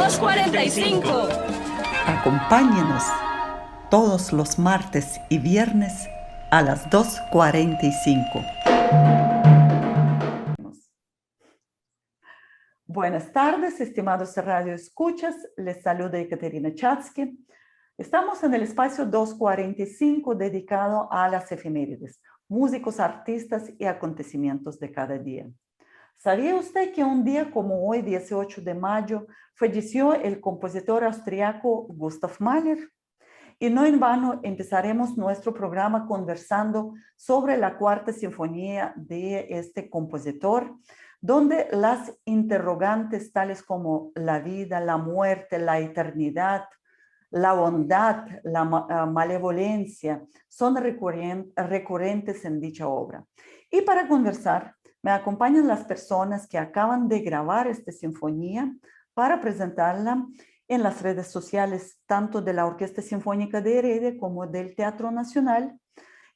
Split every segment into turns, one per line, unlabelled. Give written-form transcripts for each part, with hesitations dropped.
2:45.
Acompáñenos todos los martes y viernes a las 2:45. Buenas tardes, estimados radio escuchas. Les saluda Ekaterina Chatsky. Estamos en el espacio 2:45 dedicado a las efemérides, músicos, artistas y acontecimientos de cada día. ¿Sabía usted que un día como hoy, 18 de mayo, falleció el compositor austriaco Gustav Mahler? Y no en vano empezaremos nuestro programa conversando sobre la Cuarta Sinfonía de este compositor, donde las interrogantes tales como la vida, la muerte, la eternidad, la bondad, la malevolencia son recurrentes en dicha obra. Y para conversar, me acompañan las personas que acaban de grabar esta sinfonía para presentarla en las redes sociales, tanto de la Orquesta Sinfónica de Heredia como del Teatro Nacional,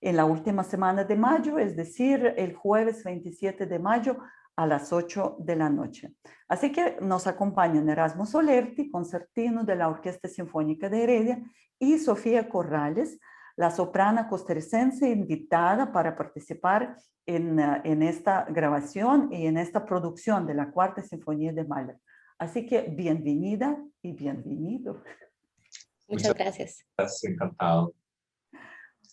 en la última semana de mayo, es decir, el jueves 27 de mayo a las 8 de la noche. Así que nos acompañan Erasmo Solerti, concertino de la Orquesta Sinfónica de Heredia, y Sofía Corrales, la soprana costarricense invitada para participar en esta grabación y en esta producción de la Cuarta Sinfonía de Mahler. Así que bienvenida y bienvenido.
Muchas gracias. Encantado.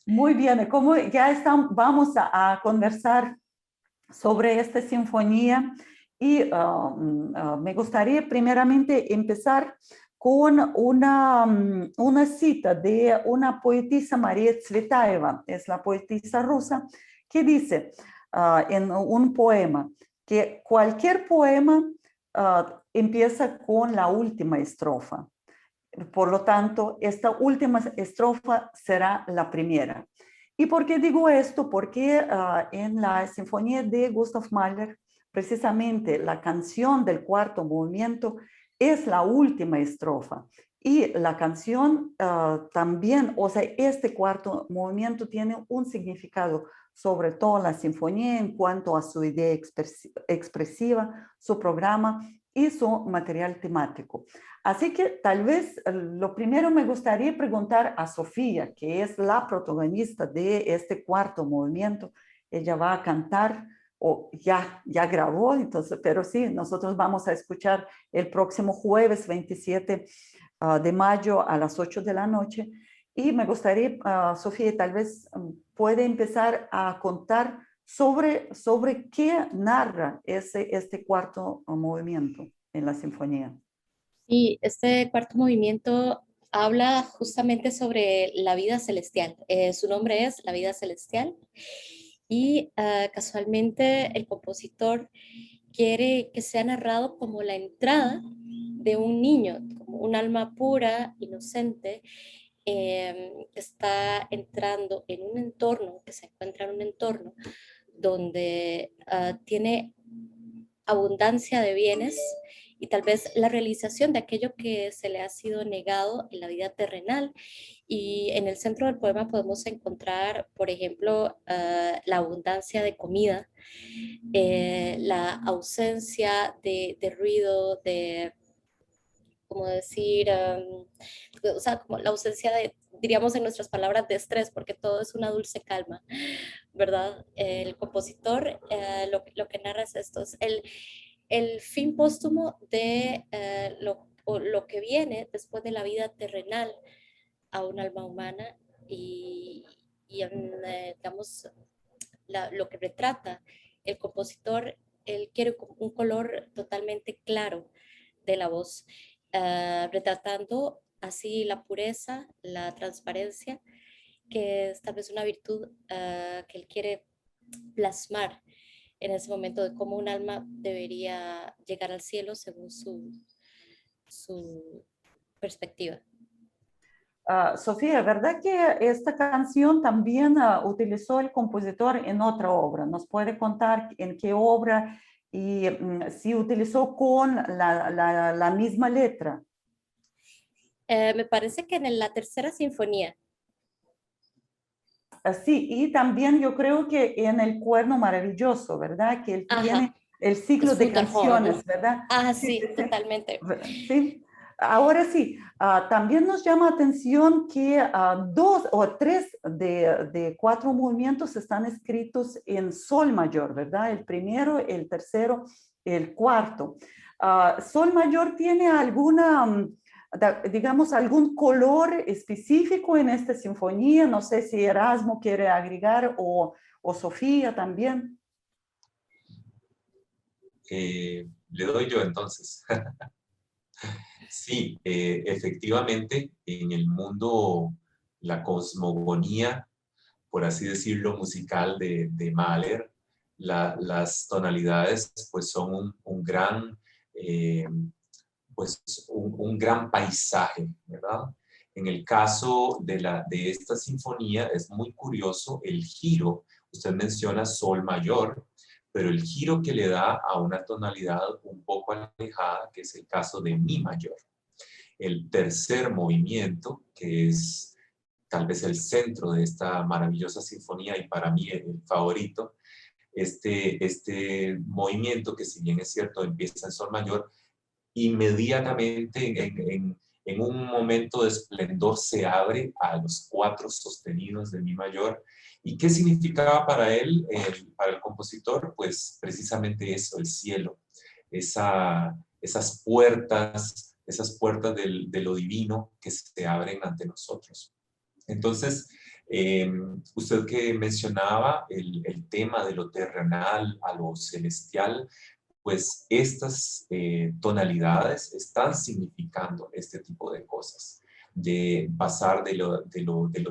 Muy bien, como ya vamos a conversar sobre esta sinfonía y me gustaría primeramente empezar con una cita de una poetisa, María Tsvetaeva, es la poetisa rusa, que dice en un poema que cualquier poema empieza con la última estrofa. Por lo tanto, esta última estrofa será la primera. ¿Y por qué digo esto? Porque en la sinfonía de Gustav Mahler, precisamente la canción del cuarto movimiento es la última estrofa. Y la canción también, o sea, este cuarto movimiento tiene un significado sobre todo la sinfonía en cuanto a su idea expresiva, su programa y su material temático. Así que tal vez lo primero me gustaría preguntar a Sofía, que es la protagonista de este cuarto movimiento. Ella va a cantar, o ya grabó, entonces, pero sí, nosotros vamos a escuchar el próximo jueves 27 de mayo a las 8 de la noche. Y me gustaría, Sofía, tal vez puede empezar a contar sobre qué narra este cuarto movimiento en la sinfonía.
Sí, este cuarto movimiento habla justamente sobre la vida celestial. Su nombre es La vida celestial y casualmente el compositor quiere que sea narrado como la entrada de un niño, como un alma pura, inocente, que está entrando en un entorno, que se encuentra en un entorno donde tiene abundancia de bienes y tal vez la realización de aquello que se le ha sido negado en la vida terrenal. Y en el centro del poema podemos encontrar, por ejemplo, la abundancia de comida, la ausencia de ruido, de, como decir, o sea, como la ausencia de, diríamos en nuestras palabras, de estrés, porque todo es una dulce calma, ¿verdad? El compositor lo que narra es esto, es el fin póstumo de lo que viene después de la vida terrenal a un alma humana digamos, lo que retrata el compositor, él quiere un color totalmente claro de la voz, retratando así la pureza, la transparencia, que es tal vez una virtud que él quiere plasmar en ese momento de cómo un alma debería llegar al cielo según su perspectiva.
Sofía, ¿verdad que esta canción también utilizó el compositor en otra obra? ¿Nos puede contar en qué obra y si utilizó con la misma letra?
Me parece que en la tercera sinfonía.
Sí, y también yo creo que en El Cuerno Maravilloso, ¿verdad? Que él tiene
Ajá,
el ciclo
es
de
Futharhorn.
canciones, ¿verdad?
Ah,
Sí,
sí,
sí,
totalmente.
sí. Ahora sí, también nos llama atención que dos o tres de cuatro movimientos están escritos en sol mayor, ¿verdad? El primero, el tercero, el cuarto. Sol mayor tiene alguna, digamos, algún color específico en esta sinfonía. No sé si Erasmo quiere agregar o Sofía también.
Le doy yo entonces. Sí, efectivamente, en el mundo, la cosmogonía, por así decirlo, musical de Mahler, las tonalidades pues son un gran, eh, pues, un gran paisaje, ¿verdad? En el caso de esta sinfonía es muy curioso el giro. Usted menciona sol mayor, pero el giro que le da a una tonalidad un poco alejada, que es el caso de mi mayor. El tercer movimiento, que es tal vez el centro de esta maravillosa sinfonía y para mí el favorito, este movimiento que si bien es cierto empieza en sol mayor, inmediatamente en un momento de esplendor se abre a los cuatro sostenidos de mi mayor. ¿Y qué significaba para él, para el compositor? Pues precisamente eso, el cielo, esas puertas de lo divino que se abren ante nosotros. Entonces, usted que mencionaba el tema de lo terrenal a lo celestial, pues estas tonalidades están significando este tipo de cosas, de pasar de lo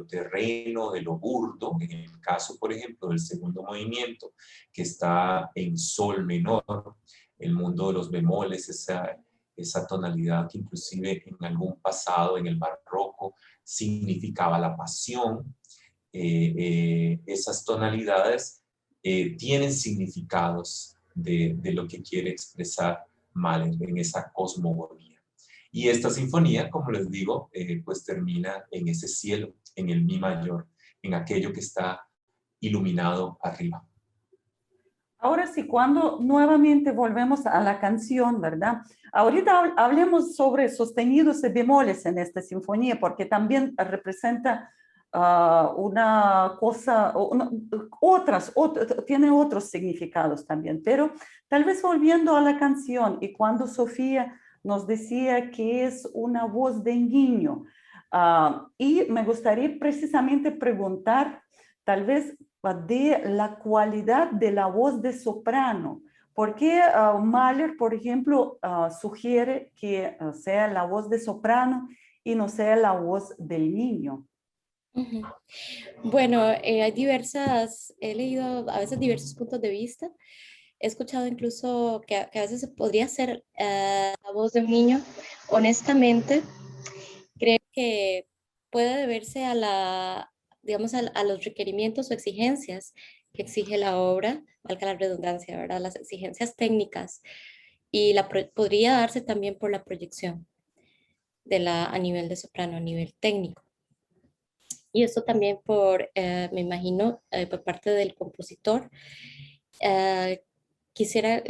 terreno, de lo burdo, en el caso, por ejemplo, del segundo movimiento, que está en sol menor, el mundo de los bemoles, esa tonalidad que inclusive en algún pasado, en el barroco, significaba la pasión. Esas tonalidades tienen significados de lo que quiere expresar Mahler en esa cosmogonía. Y esta sinfonía, como les digo, pues termina en ese cielo, en el mi mayor, en aquello que está iluminado arriba.
Ahora sí, cuando nuevamente volvemos a la canción, ¿verdad? Ahorita hablemos sobre sostenidos y bemoles en esta sinfonía, porque también representa una cosa, tiene otros significados también, pero tal vez volviendo a la canción y cuando Sofía nos decía que es una voz de niño, y me gustaría precisamente preguntar, tal vez de la cualidad de la voz de soprano. ¿Por qué Mahler, por ejemplo, sugiere que sea la voz de soprano y no sea la voz del niño?
Ujú. Bueno, he leído a veces diversos puntos de vista. He escuchado incluso que a veces se podría ser la voz de un niño. Honestamente, creo que puede deberse digamos, a los requerimientos o exigencias que exige la obra, valga la redundancia, ¿verdad? Las exigencias técnicas. Y podría darse también por la proyección a nivel de soprano, a nivel técnico. Y esto también me imagino, por parte del compositor, quisiera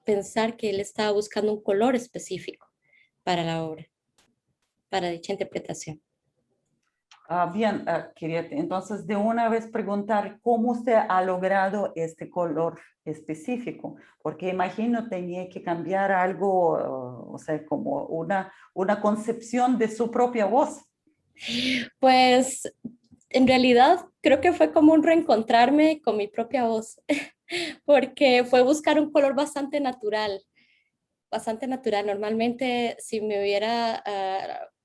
pensar que él estaba buscando un color específico para la obra, para dicha interpretación.
Bien, quería entonces de una vez preguntar cómo usted ha logrado este color específico, porque imagino tenía que cambiar algo, o sea, como una concepción de su propia voz.
Pues en realidad creo que fue como un reencontrarme con mi propia voz, porque fue buscar un color bastante natural, bastante natural. Normalmente si me hubiera,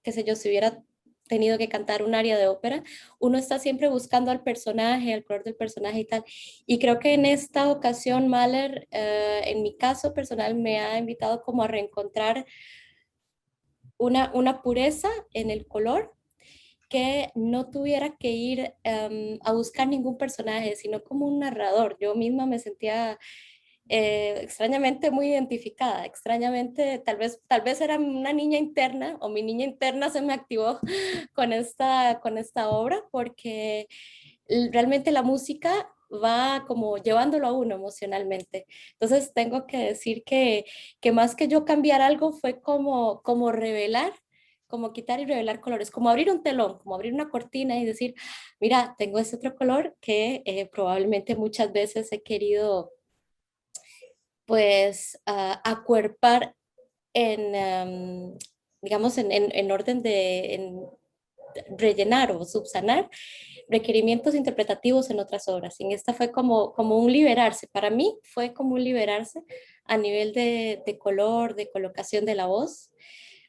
qué sé yo, si hubiera tenido que cantar un aria de ópera, uno está siempre buscando al personaje, el color del personaje y tal. Y creo que en esta ocasión Mahler, en mi caso personal, me ha invitado como a reencontrar una pureza en el color que no tuviera que ir a buscar ningún personaje, sino como un narrador. Yo misma me sentía extrañamente muy identificada, extrañamente, tal vez era una niña interna o mi niña interna se me activó con esta obra porque realmente la música va como llevándolo a uno emocionalmente. Entonces tengo que decir que más que yo cambiar algo fue como revelar, como quitar y revelar colores, como abrir un telón, como abrir una cortina y decir, mira, tengo este otro color que probablemente muchas veces he querido pues acuerpar en, digamos, en orden de rellenar o subsanar requerimientos interpretativos en otras obras. Y en esta fue como un liberarse. Para mí fue como un liberarse a nivel de color, de colocación de la voz.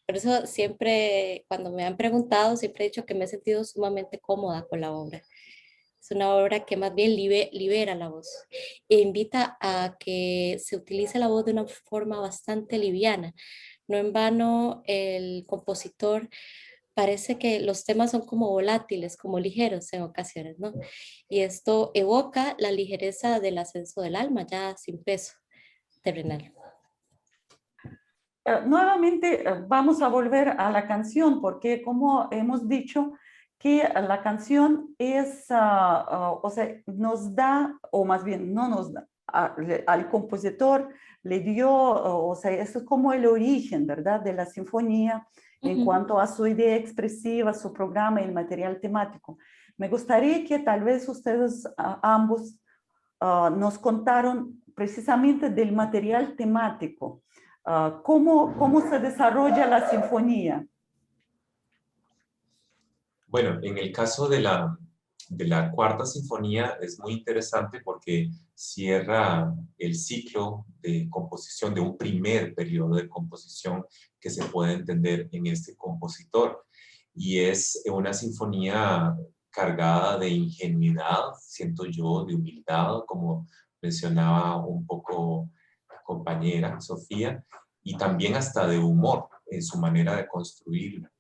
Por eso siempre, cuando me han preguntado, siempre he dicho que me he sentido sumamente cómoda con la obra. Es una obra que más bien libera la voz e invita a que se utilice la voz de una forma bastante liviana. No en vano el compositor parece que los temas son como volátiles, como ligeros en ocasiones, ¿no? Y esto evoca la ligereza del ascenso del alma, ya sin peso terrenal.
Nuevamente vamos a volver a la canción porque como hemos dicho que la canción es, o sea, nos da, o más bien no nos da, al compositor le dio, o sea, eso es como el origen, ¿verdad?, de la sinfonía en cuanto a su idea expresiva, su programa y el material temático. Me gustaría que tal vez ustedes ambos nos contaron precisamente del material temático. ¿Cómo se desarrolla la sinfonía?
Bueno, en el caso de la cuarta sinfonía es muy interesante porque cierra el ciclo de composición, de un primer periodo de composición que se puede entender en este compositor. Y es una sinfonía cargada de ingenuidad, siento yo, de humildad, como mencionaba un poco la compañera Sofía, y también hasta de humor en su manera de construirla.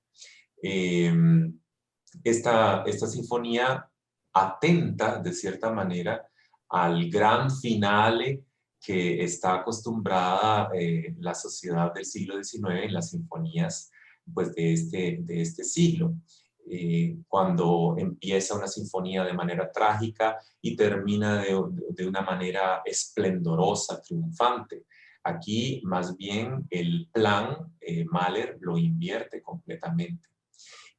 Esta sinfonía atenta de cierta manera al gran finale que está acostumbrada la sociedad del siglo XIX en las sinfonías pues, de este siglo. Cuando empieza una sinfonía de manera trágica y termina de una manera esplendorosa, triunfante. Aquí más bien el plan Mahler lo invierte completamente.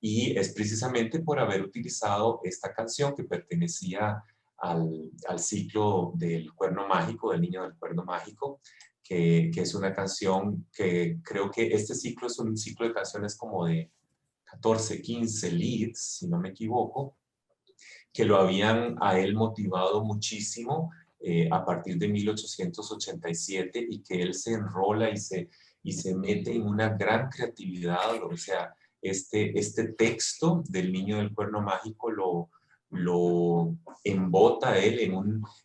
Y es precisamente por haber utilizado esta canción que pertenecía al ciclo del Cuerno Mágico, del Niño del Cuerno Mágico, que es una canción que creo que este ciclo es un ciclo de canciones como de 14, 15 leads, si no me equivoco, que lo habían a él motivado muchísimo a partir de 1887 y que él se enrola y se mete en una gran creatividad, o sea, este texto del Niño del Cuerno Mágico lo embota él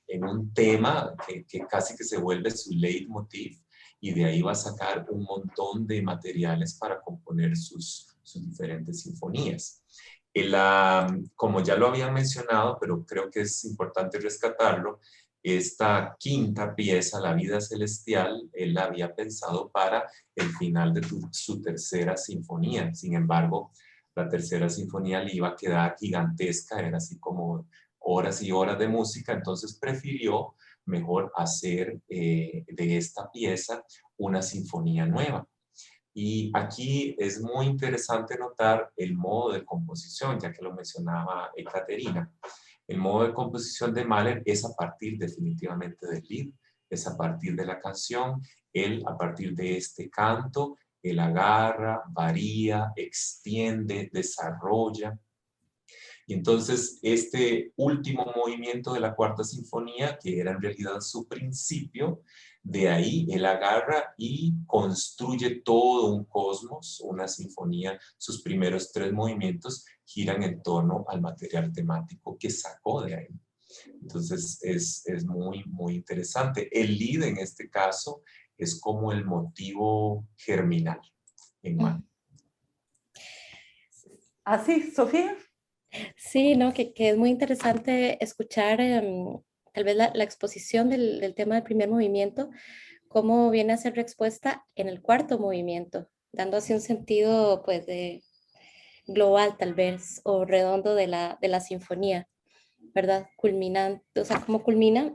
en un tema que casi que se vuelve su leitmotiv y de ahí va a sacar un montón de materiales para componer sus diferentes sinfonías. Como ya lo habían mencionado, pero creo que es importante rescatarlo, esta quinta pieza, La Vida Celestial, él la había pensado para el final de su tercera sinfonía. Sin embargo, la tercera sinfonía le iba a quedar gigantesca, era así como horas y horas de música, entonces prefirió mejor hacer de esta pieza una sinfonía nueva. Y aquí es muy interesante notar el modo de composición, ya que lo mencionaba Ekaterina. El modo de composición de Mahler es a partir definitivamente del lead, es a partir de la canción. Él, a partir de este canto, él agarra, varía, extiende, desarrolla. Y entonces este último movimiento de la cuarta sinfonía, que era en realidad su principio, de ahí él agarra y construye todo un cosmos, una sinfonía. Sus primeros 3 movimientos giran en torno al material temático que sacó de ahí. Entonces es muy, muy interesante. El lead en este caso es como el motivo germinal en Mahler.
¿Así, Sofía?
Sí, ¿no? Que es muy interesante escuchar tal vez la exposición del tema del primer movimiento, cómo viene a ser respuesta en el cuarto movimiento, dando así un sentido pues de global tal vez o redondo de la sinfonía. ¿verdad? Culminante, o sea, cómo culmina,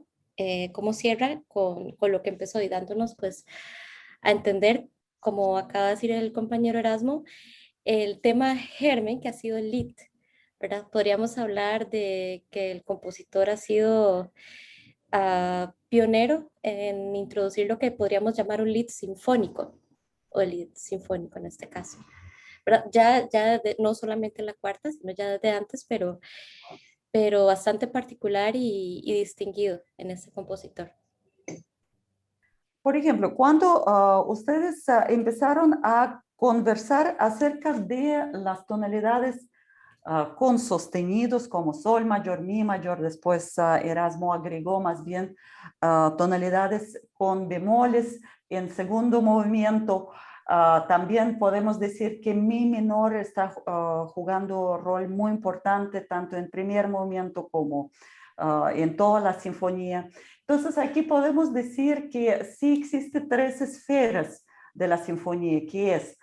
cómo cierra con lo que empezó y dándonos pues a entender, como acaba de decir el compañero Erasmo, el tema germen que ha sido el lead, ¿verdad? Podríamos hablar de que el compositor ha sido pionero en introducir lo que podríamos llamar un lead sinfónico, o el lead sinfónico en este caso. ¿Verdad? No solamente en la cuarta, sino ya desde antes, pero bastante particular y distinguido en este compositor.
Por ejemplo, cuando ustedes empezaron a conversar acerca de las tonalidades con sostenidos como sol mayor, mi mayor, después Erasmo agregó más bien tonalidades con bemoles en segundo movimiento. También podemos decir que mi menor está jugando un rol muy importante tanto en primer movimiento como en toda la sinfonía. Entonces aquí podemos decir que sí existen tres esferas de la sinfonía, que es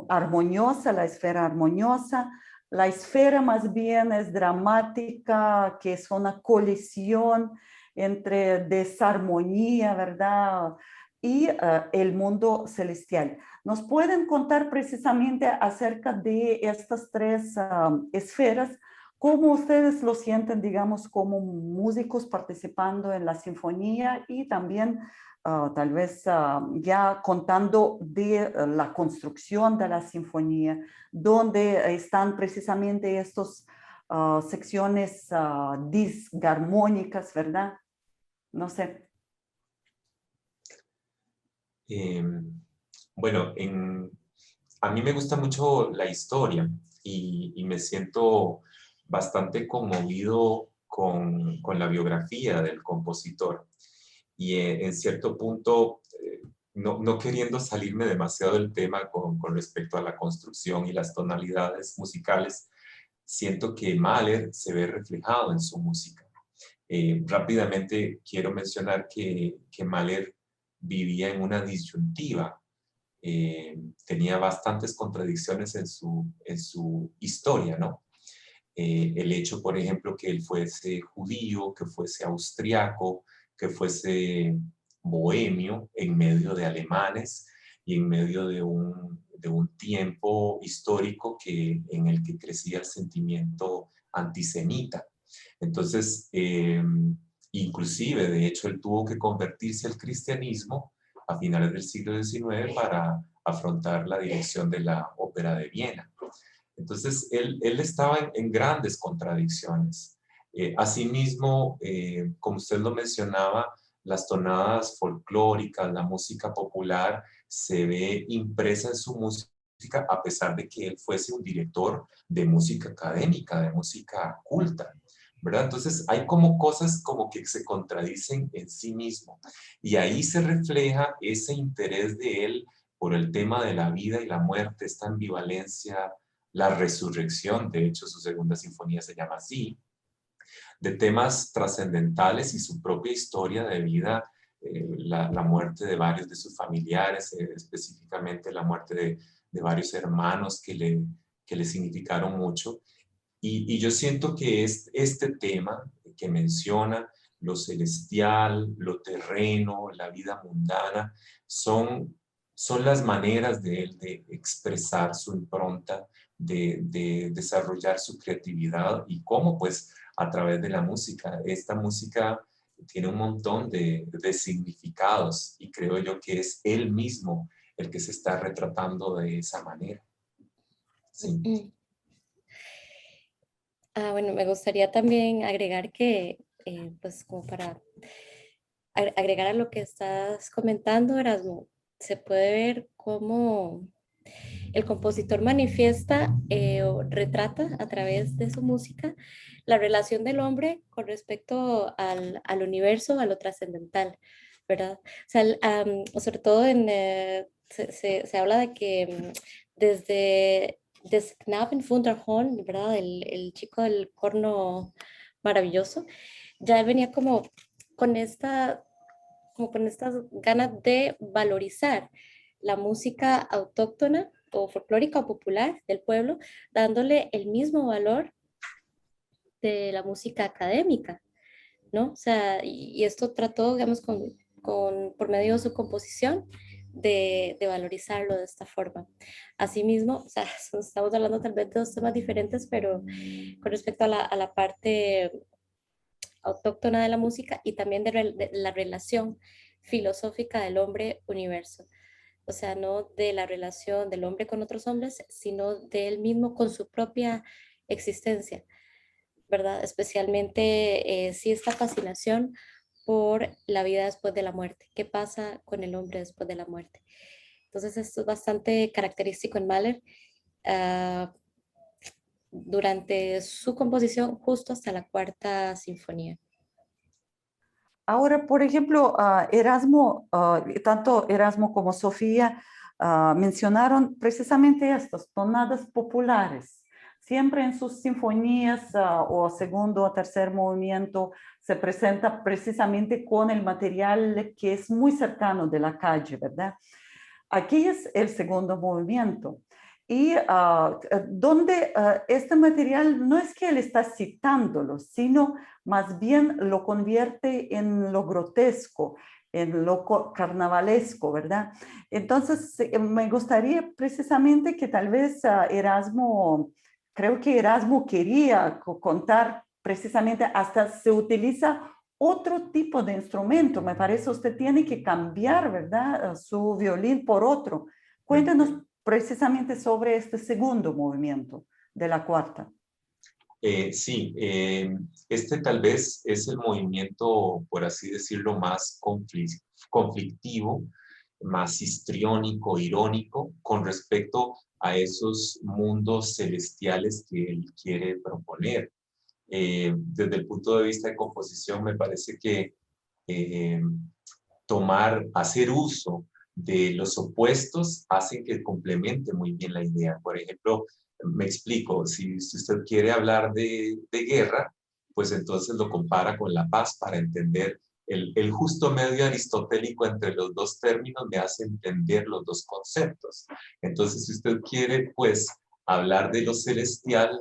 armoniosa, la esfera armoniosa, la esfera más bien es dramática, que es una colisión entre desarmonía, ¿verdad? Y el mundo celestial. ¿Nos pueden contar precisamente acerca de estas tres esferas? ¿Cómo ustedes lo sienten, digamos, como músicos participando en la sinfonía y también tal vez ya contando de la construcción de la sinfonía, donde están precisamente estas secciones disgarmónicas, ¿verdad? No sé.
Eh, bueno, a mí me gusta mucho la historia y me siento bastante conmovido con la biografía del compositor. Y en cierto punto, no queriendo salirme demasiado del tema con respecto a la construcción y las tonalidades musicales, siento que Mahler se ve reflejado en su música. Rápidamente quiero mencionar que Mahler vivía en una disyuntiva, tenía bastantes contradicciones en su historia, ¿no? El hecho, por ejemplo, que él fuese judío, que fuese austriaco, que fuese bohemio en medio de alemanes y en medio de un tiempo histórico en el que crecía el sentimiento antisemita. Entonces, inclusive, de hecho, él tuvo que convertirse al cristianismo a finales del siglo XIX para afrontar la dirección de la Ópera de Viena. Entonces, él estaba en grandes contradicciones. Asimismo, como usted lo mencionaba, las tonadas folclóricas, la música popular, se ve impresa en su música a pesar de que él fuese un director de música académica, de música culta, ¿verdad? Entonces, hay como cosas como que se contradicen en sí mismo. Y ahí se refleja ese interés de él por el tema de la vida y la muerte, esta ambivalencia, la resurrección, de hecho su segunda sinfonía se llama así, de temas trascendentales y su propia historia de vida, la muerte de varios de sus familiares, específicamente la muerte de varios hermanos que le significaron mucho. Y yo siento que este tema que menciona, lo celestial, lo terreno, la vida mundana, son las maneras de él de expresar su impronta, de desarrollar su creatividad y cómo pues a través de la música. Esta música tiene un montón de significados y creo yo que es él mismo el que se está retratando de esa manera. Sí.
Bueno, me gustaría también agregar que, pues como para agregar a lo que estás comentando, Erasmo, se puede ver cómo el compositor manifiesta o retrata a través de su música la relación del hombre con respecto al universo, a lo trascendental, ¿verdad? O sea, sobre todo se habla de que desde Des Knaben Wunderhorn, ¿verdad? El chico del corno maravilloso, ya venía con esta, como con estas ganas de valorizar la música autóctona o folclórica o popular del pueblo, dándole el mismo valor de la música académica, ¿no? O sea, y esto trató, digamos, por medio de su composición, de valorizarlo de esta forma. Asimismo, o sea, estamos hablando tal vez de dos temas diferentes, pero con respecto a la parte autóctona de la música y también de la relación filosófica del hombre-universo. O sea, no de la relación del hombre con otros hombres, sino de él mismo con su propia existencia, ¿verdad? Especialmente sí esta fascinación por la vida después de la muerte. ¿Qué pasa con el hombre después de la muerte? Entonces esto es bastante característico en Mahler durante su composición justo hasta la cuarta sinfonía.
Ahora, por ejemplo, Erasmo, tanto Erasmo como Sofía mencionaron precisamente estas tonadas populares. Siempre en sus sinfonías o segundo o tercer movimiento se presenta precisamente con el material que es muy cercano de la calle, ¿verdad? Aquí es el segundo movimiento. Y donde este material no es que él está citándolo, sino más bien lo convierte en lo grotesco, en lo carnavalesco, ¿verdad? Entonces, me gustaría precisamente que tal vez Erasmo, creo que Erasmo quería contar precisamente, hasta se utiliza otro tipo de instrumento. Me parece usted tiene que cambiar, ¿verdad? Su violín por otro. Cuéntanos precisamente sobre este segundo movimiento de la cuarta.
Sí, este tal vez es el movimiento, por así decirlo, más conflictivo, más histriónico, irónico, con respecto a esos mundos celestiales que él quiere proponer. Desde el punto de vista de composición, me parece que eh, hacer uso de los opuestos hacen que complemente muy bien la idea. Por ejemplo, me explico, si usted quiere hablar de guerra, pues entonces lo compara con la paz para entender el justo medio aristotélico entre los dos términos me hace entender los dos conceptos. Entonces, si usted quiere, pues, hablar de lo celestial,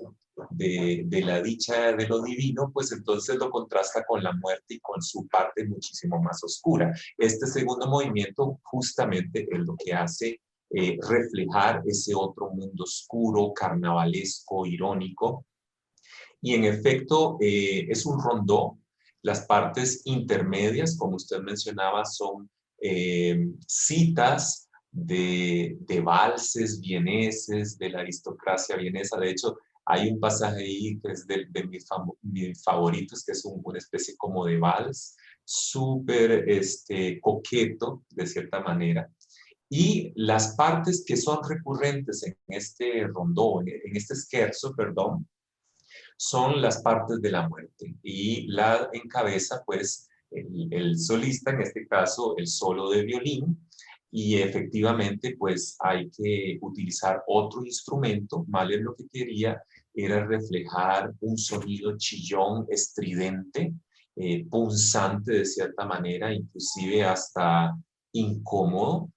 de la dicha de lo divino, pues entonces lo contrasta con la muerte y con su parte muchísimo más oscura. Este segundo movimiento justamente es lo que hace reflejar ese otro mundo oscuro, carnavalesco, irónico. Y en efecto, es un rondó. Las partes intermedias, como usted mencionaba, son citas de valses vieneses, de la aristocracia vienesa. De hecho, hay un pasaje ahí que es de mis favoritos, que es una especie como de vals, súper coqueto, de cierta manera. Y las partes que son recurrentes en este rondó, en este scherzo, perdón, son las partes de la muerte y la encabeza pues el solista, en este caso el solo de violín, y efectivamente pues hay que utilizar otro instrumento. Mahler lo que quería era reflejar un sonido chillón, estridente, punzante de cierta manera, inclusive hasta incómodo.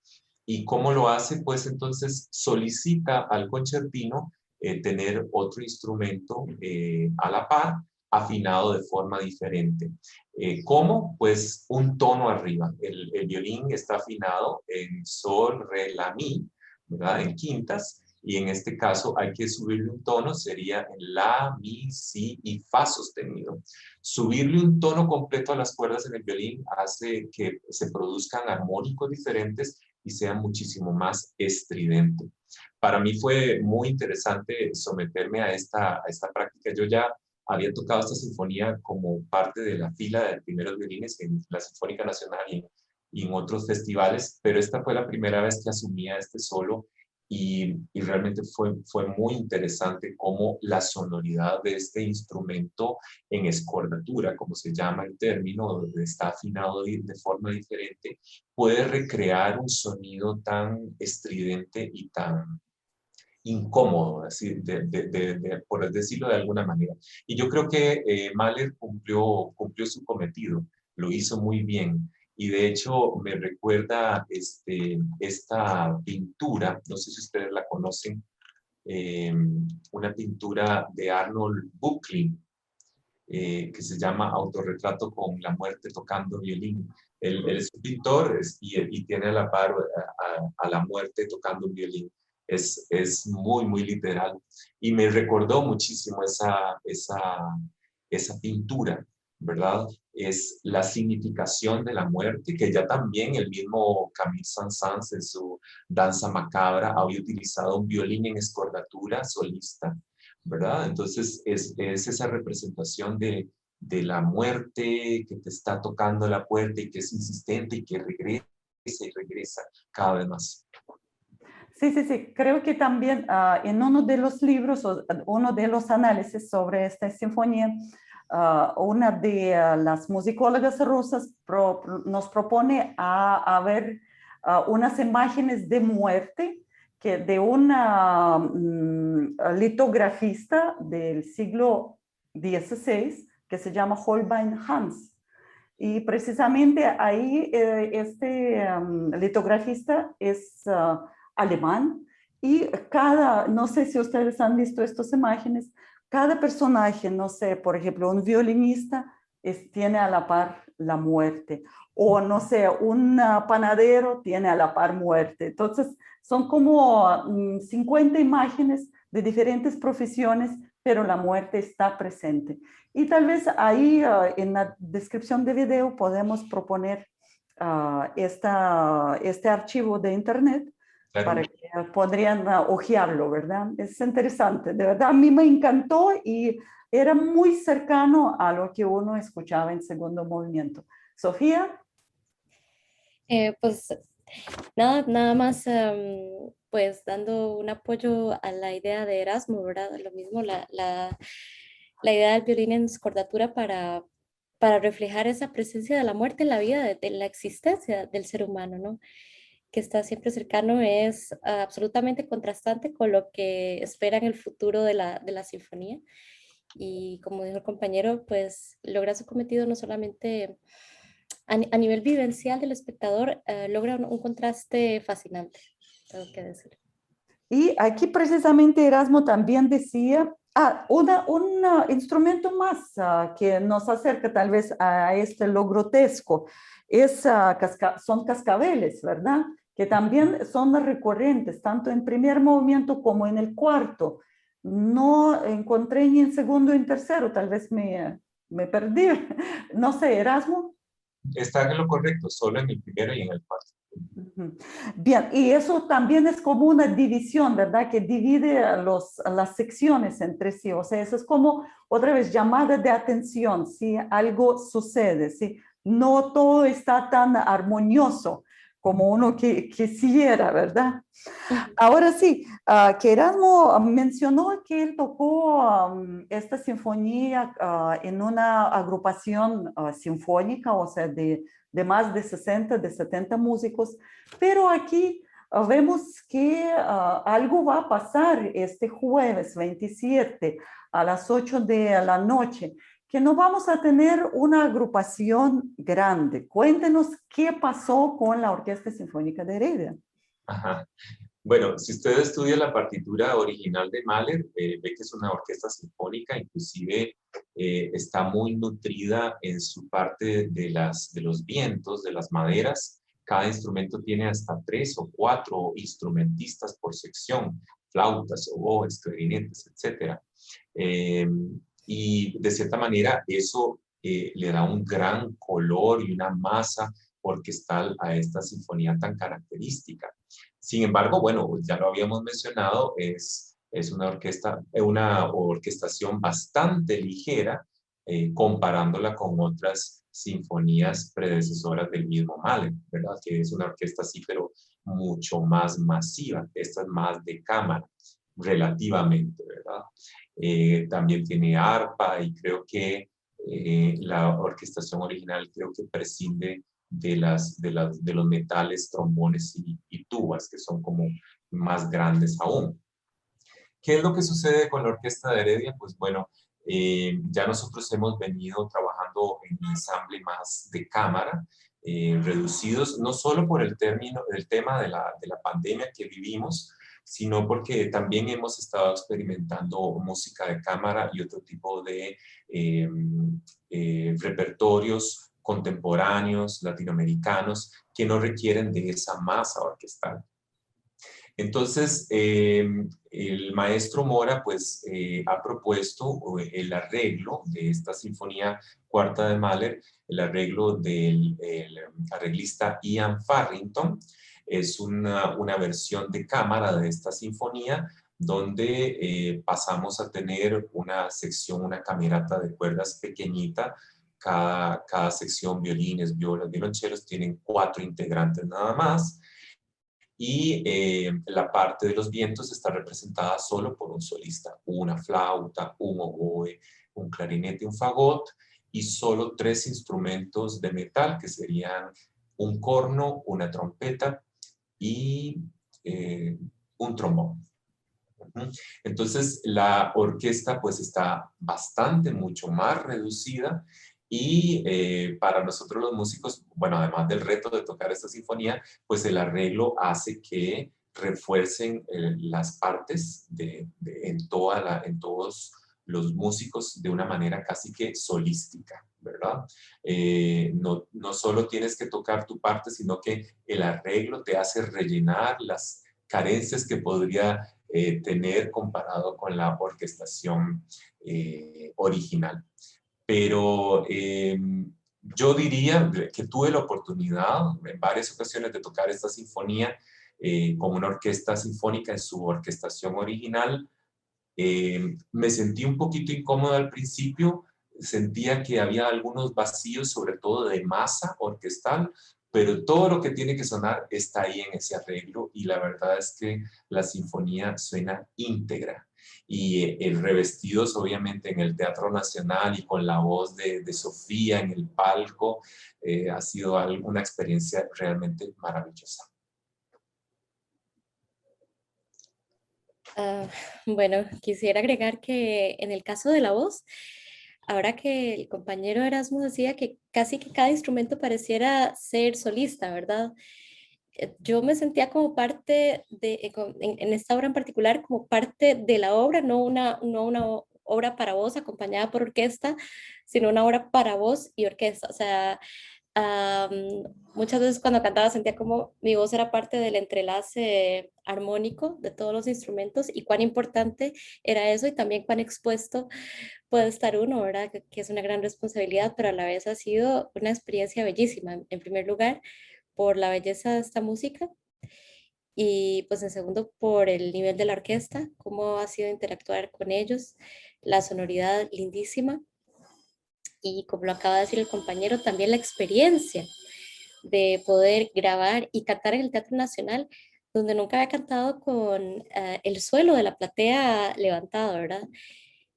¿Y cómo lo hace? Pues entonces solicita al concertino tener otro instrumento a la par, afinado de forma diferente. ¿Cómo? Pues un tono arriba. El violín está afinado en sol, re, la, mi, ¿verdad? En quintas, y en este caso hay que subirle un tono, sería en la, mi, si y fa sostenido. Subirle un tono completo a las cuerdas en el violín hace que se produzcan armónicos diferentes y sea muchísimo más estridente. Para mí fue muy interesante someterme a esta práctica. Yo ya había tocado esta sinfonía como parte de la fila de primeros violines en la Sinfónica Nacional y en otros festivales, pero esta fue la primera vez que asumía este solo y realmente fue muy interesante cómo la sonoridad de este instrumento en escordatura, como se llama el término, donde está afinado de forma diferente, puede recrear un sonido tan estridente y tan incómodo, así, por decirlo de alguna manera. Y yo creo que Mahler cumplió su cometido, lo hizo muy bien. Y de hecho me recuerda esta pintura, no sé si ustedes la conocen, una pintura de Arnold Böcklin, que se llama Autorretrato con la muerte tocando violín. Él es un pintor y tiene a la par a la muerte tocando un violín. Es muy, muy literal. Y me recordó muchísimo esa pintura, ¿verdad? Es la significación de la muerte, que ya también el mismo Camille Saint-Saëns en su Danza Macabra había utilizado un violín en escordatura solista, ¿verdad? Entonces es esa representación de la muerte que te está tocando la puerta y que es insistente y que regresa y regresa cada vez más.
Sí, sí, sí. Creo que también en uno de los libros, uno de los análisis sobre esta sinfonía, una de las musicólogas rusas nos propone a ver unas imágenes de muerte que de una litografista del siglo XVI que se llama Holbein Hans. Y precisamente ahí este litografista es alemán y no sé si ustedes han visto estas imágenes, cada personaje, no sé, por ejemplo, un violinista tiene a la par la muerte, o no sé, un panadero tiene a la par muerte. Entonces, son como 50 imágenes de diferentes profesiones, pero la muerte está presente. Y tal vez ahí en la descripción de video podemos proponer este archivo de internet
Claro.
para que podrían hojearlo, ¿verdad? Es interesante, de verdad a mí me encantó y era muy cercano a lo que uno escuchaba en segundo movimiento. Sofía.
Pues nada más, pues dando un apoyo a la idea de Erasmo, ¿verdad? Lo mismo, la idea del violín en escordatura para reflejar esa presencia de la muerte en la vida, de la existencia del ser humano, ¿no? Que está siempre cercano, es absolutamente contrastante con lo que espera en el futuro de la sinfonía. Y como dijo el compañero, pues logra su cometido no solamente a nivel vivencial del espectador, logra un contraste fascinante, tengo que decir.
Y aquí precisamente Erasmo también decía, un instrumento más que nos acerca tal vez a lo grotesco, son cascabeles, ¿verdad? Que también son recurrentes, tanto en primer movimiento como en el cuarto. No encontré ni en segundo ni en tercero, tal vez me perdí. No sé, Erasmo.
Está en lo correcto, solo en el primero y en el cuarto.
Bien, y eso también es como una división, ¿verdad? Que divide las secciones entre sí. O sea, eso es como otra vez llamada de atención, si algo sucede, si no todo está tan armonioso como uno quisiera, ¿verdad? Ahora sí, que Erasmo mencionó que él tocó esta sinfonía en una agrupación sinfónica, o sea, de más de 60, de 70 músicos, pero aquí vemos que algo va a pasar este jueves 27 a las 8 de la noche, que no vamos a tener una agrupación grande. Cuéntenos qué pasó con la Orquesta Sinfónica de Heredia.
Ajá. Bueno, si usted estudia la partitura original de Mahler, ve que es una orquesta sinfónica, inclusive está muy nutrida en su parte de los vientos, de las maderas. Cada instrumento tiene hasta 3 o 4 instrumentistas por sección, flautas, oboes, clarinetes, etc. Y de cierta manera eso le da un gran color y una masa orquestal a esta sinfonía tan característica. Sin embargo, bueno, ya lo habíamos mencionado, es una orquestación bastante ligera comparándola con otras sinfonías predecesoras del mismo Mahler, ¿verdad? Que es una orquesta así, pero mucho más masiva. Esta es más de cámara, relativamente, ¿verdad? También tiene arpa y creo que la orquestación original creo que prescinde de los metales, trombones y tubas, que son como más grandes aún. ¿Qué es lo que sucede con la Orquesta de Heredia? Pues bueno, ya nosotros hemos venido trabajando en un ensamble más de cámara, reducidos no solo por el tema de la pandemia que vivimos, sino porque también hemos estado experimentando música de cámara y otro tipo de repertorios contemporáneos, latinoamericanos, que no requieren de esa masa orquestal. Entonces, el maestro Mora pues ha propuesto el arreglo de esta Sinfonía Cuarta de Mahler, el arreglo del arreglista Ian Farrington. Es una versión de cámara de esta sinfonía donde pasamos a tener una sección, una camerata de cuerdas pequeñita. Cada sección, violines, violas, violonchelos, tienen 4 integrantes nada más. Y la parte de los vientos está representada solo por un solista, una flauta, un oboe, un clarinete, un fagot y solo 3 instrumentos de metal que serían un corno, una trompeta y un trombón. Entonces la orquesta pues está mucho más reducida y para nosotros los músicos, bueno, además del reto de tocar esta sinfonía, pues el arreglo hace que refuercen las partes en todos los músicos de una manera casi que solística, ¿verdad? No solo tienes que tocar tu parte, sino que el arreglo te hace rellenar las carencias que podría tener comparado con la orquestación original. Pero yo diría que tuve la oportunidad en varias ocasiones de tocar esta sinfonía con una orquesta sinfónica en su orquestación original. Me sentí un poquito incómodo al principio, sentía que había algunos vacíos, sobre todo de masa orquestal, pero todo lo que tiene que sonar está ahí en ese arreglo y la verdad es que la sinfonía suena íntegra. Y el revestidos obviamente en el Teatro Nacional y con la voz de Sofía en el palco, ha sido una experiencia realmente maravillosa.
Ah, bueno, quisiera agregar que en el caso de la voz, ahora que el compañero Erasmo decía que casi que cada instrumento pareciera ser solista, ¿verdad? Yo me sentía como parte en esta obra en particular, como parte de la obra, no una obra para voz acompañada por orquesta, sino una obra para voz y orquesta. O sea, muchas veces cuando cantaba sentía como mi voz era parte del entrelace armónico de todos los instrumentos y cuán importante era eso y también cuán expuesto puede estar uno, ¿verdad? Que es una gran responsabilidad, pero a la vez ha sido una experiencia bellísima. En primer lugar, por la belleza de esta música y pues en segundo por el nivel de la orquesta, cómo ha sido interactuar con ellos, la sonoridad lindísima y como lo acaba de decir el compañero, también la experiencia de poder grabar y cantar en el Teatro Nacional, donde nunca había cantado con el suelo de la platea levantado, ¿verdad?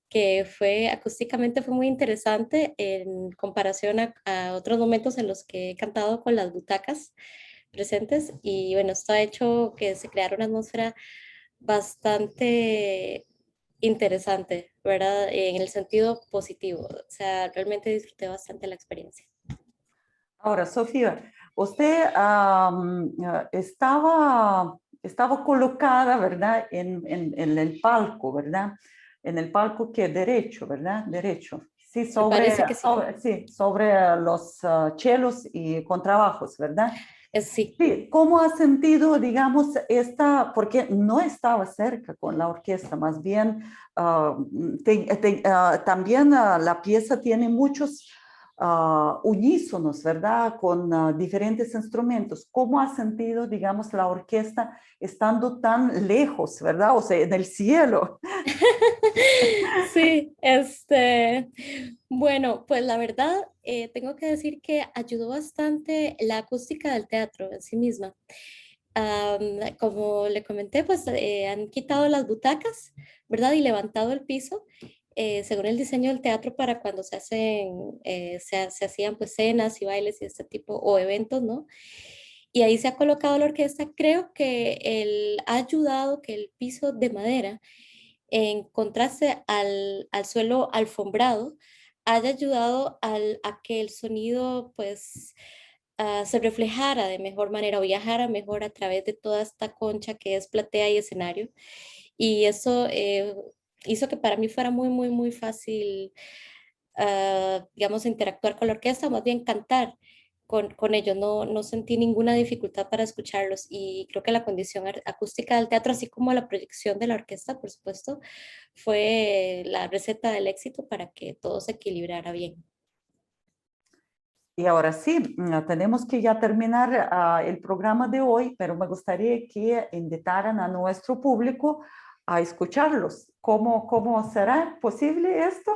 Que fue acústicamente fue muy interesante en comparación a otros momentos en los que he cantado con las butacas presentes y bueno, esto ha hecho que se creara una atmósfera bastante interesante, ¿verdad? En el sentido positivo, o sea, realmente disfruté bastante la experiencia.
Ahora, Sofía, usted estaba colocada, ¿verdad? En el palco, ¿verdad? En el palco que derecho, ¿verdad? Derecho. Sí,
Me parece que sí.
sobre los chelos y contrabajos, ¿verdad?
Sí.
Sí, ¿cómo has sentido, digamos, porque no estaba cerca con la orquesta, más bien también la pieza tiene muchos unísonos, ¿verdad? Con diferentes instrumentos. ¿Cómo has sentido, digamos, la orquesta estando tan lejos, ¿verdad? O sea, en el cielo.
Sí, bueno, pues la verdad, tengo que decir que ayudó bastante la acústica del teatro en sí misma. Como le comenté, pues han quitado las butacas, ¿verdad? Y levantado el piso, según el diseño del teatro para cuando se hacían pues cenas y bailes y este tipo, o eventos, ¿no? Y ahí se ha colocado la orquesta. Creo que ha ayudado que el piso de madera, en contraste al suelo alfombrado, haya ayudado a que el sonido, pues, se reflejara de mejor manera o viajara mejor a través de toda esta concha que es platea y escenario. Y eso hizo que para mí fuera muy, muy, muy fácil, digamos, interactuar con la orquesta, más bien cantar con ellos. No, no sentí ninguna dificultad para escucharlos y creo que la condición acústica del teatro, así como la proyección de la orquesta, por supuesto, fue la receta del éxito para que todo se equilibrara bien.
Y ahora sí, tenemos que ya terminar el programa de hoy, pero me gustaría que invitaran a nuestro público a escucharlos. ¿Cómo será posible esto?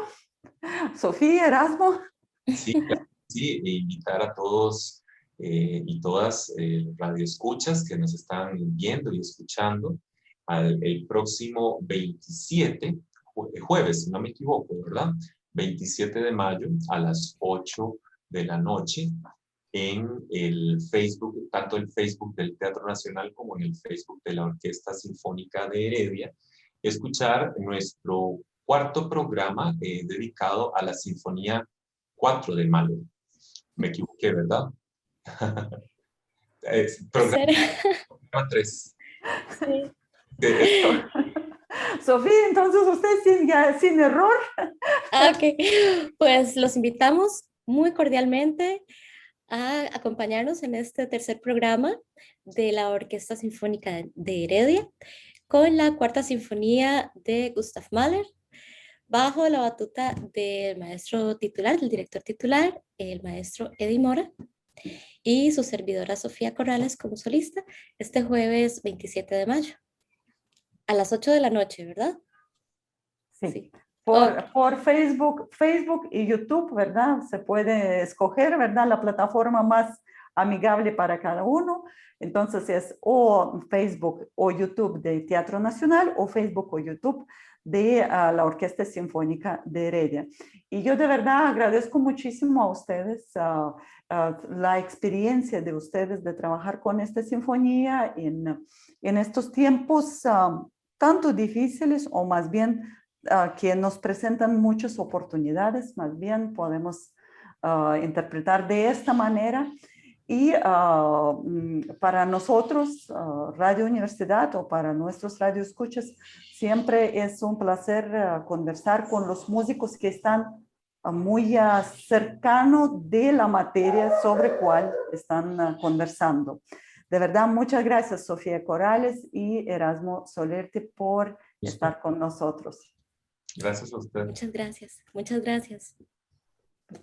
Sofía, Erasmo.
Sí, claro, sí, e invitar a todos y todas radioescuchas que nos están viendo y escuchando el próximo 27, jueves, si no me equivoco, ¿verdad? 27 de mayo a las 8 de la noche en el Facebook, tanto el Facebook del Teatro Nacional como en el Facebook de la Orquesta Sinfónica de Heredia, escuchar nuestro cuarto programa dedicado a la Sinfonía 4 de Mahler. Me equivoqué, ¿verdad? Programa 3.
Sí.
Sofía, entonces usted sin error.
Ok, pues los invitamos muy cordialmente a acompañarnos en este tercer programa de la Orquesta Sinfónica de Heredia con la Cuarta Sinfonía de Gustav Mahler, bajo la batuta del maestro titular, del director titular, el maestro Eddie Mora, y su servidora Sofía Corrales como solista, este jueves 27 de mayo, a las 8 de la noche, ¿verdad?
Sí.
Sí.
Por Facebook y YouTube, ¿verdad? Se puede escoger, ¿verdad? La plataforma más amigable para cada uno. Entonces es o Facebook o YouTube de Teatro Nacional o Facebook o YouTube de la Orquesta Sinfónica de Heredia. Y yo de verdad agradezco muchísimo a ustedes la experiencia de ustedes de trabajar con esta sinfonía en estos tiempos tanto difíciles o más bien que nos presentan muchas oportunidades, más bien podemos interpretar de esta manera. Y para nosotros, Radio Universidad, o para nuestros radioescuchas, siempre es un placer conversar con los músicos que están muy cercano de la materia sobre cual están conversando. De verdad, muchas gracias, Sofía Corrales y Erasmo Solerti, por estar con nosotros.
Gracias a usted.
Muchas gracias, muchas gracias.